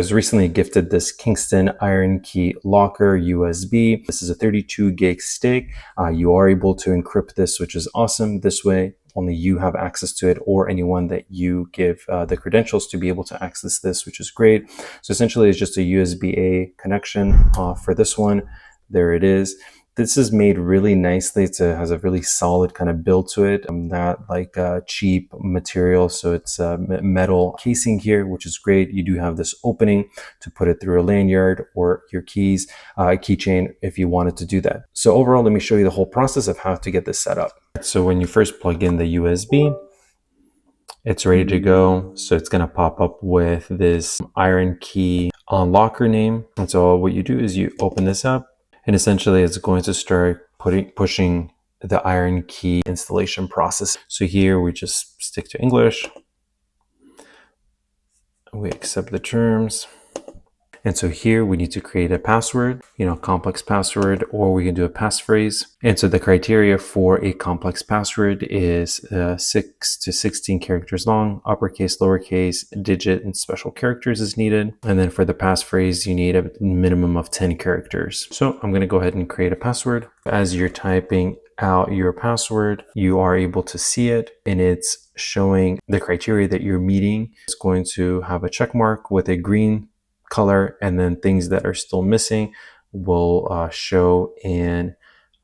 I was recently gifted this Kingston IronKey Locker USB. This is a 32 gig stick. You are able to encrypt this, which is awesome. This way, only you have access to it or anyone that you give the credentials to be able to access this, which is great. So essentially, it's just a USB-A connection for this one. There it is. This is made really nicely. It has a really solid kind of build to it. Not like cheap material. So it's a metal casing here, which is great. You do have this opening to put it through a lanyard or your keys, keychain if you wanted to do that. So overall, let me show you the whole process of how to get this set up. So when you first plug in the USB, it's ready to go. So it's going to pop up with this IronKey Locker name. And so what you do is you open this up. And essentially, it's going to start pushing the IronKey installation process. So here we just stick to English. We accept the terms. And so here we need to create a password, complex password, or we can do a passphrase. And so the criteria for a complex password is 6 to 16 characters long, uppercase, lowercase, digit, and special characters is needed. And then for the passphrase, you need a minimum of 10 characters. So I'm going to go ahead and create a password. As you're typing out your password, you are able to see it, and it's showing the criteria that you're meeting. It's going to have a check mark with a green color, and then things that are still missing will show in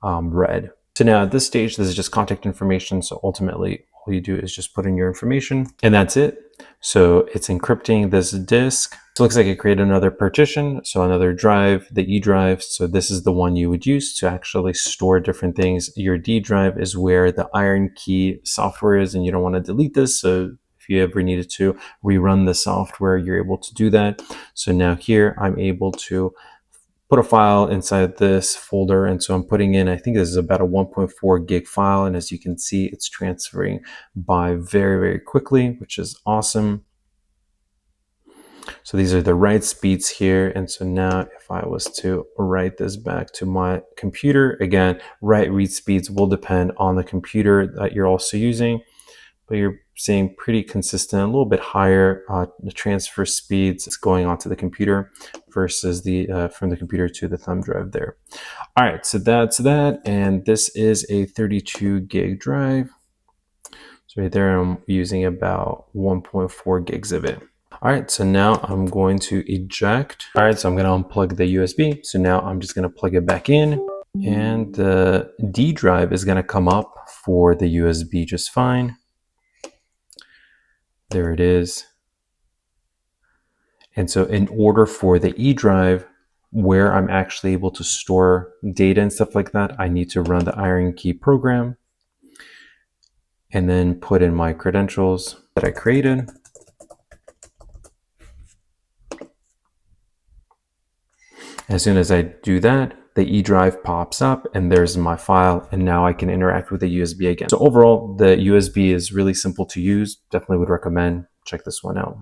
red. So now at this stage, this is just contact information. So ultimately, all you do is just put in your information, and that's it. So it's encrypting this disk. So it looks like it created another partition, so another drive, the E drive. So this is the one you would use to actually store different things. Your D drive is where the IronKey software is, and you don't want to delete this. So if you ever needed to rerun the software, you're able to do that. So now here I'm able to put a file inside this folder. And so I'm putting in, I think this is about a 1.4 gig file. And as you can see, it's transferring by very, very quickly, which is awesome. So these are the write speeds here. And so now if I was to write this back to my computer, again, write-read speeds will depend on the computer that you're also using, but you're seeing pretty consistent, a little bit higher the transfer speeds is going onto the computer versus the from the computer to the thumb drive there. All right, so that's that. And this is a 32 gig drive. So right there, I'm using about 1.4 gigs of it. All right, so now I'm going to eject. All right, so I'm going to unplug the USB. So now I'm just going to plug it back in, and the D drive is going to come up for the USB just fine. There it is. And so in order for the E drive, where I'm actually able to store data and stuff like that, I need to run the IronKey program and then put in my credentials that I created. As soon as I do that, the E drive pops up and there's my file, and now I can interact with the USB again. So overall, the USB is really simple to use. Definitely would recommend check this one out.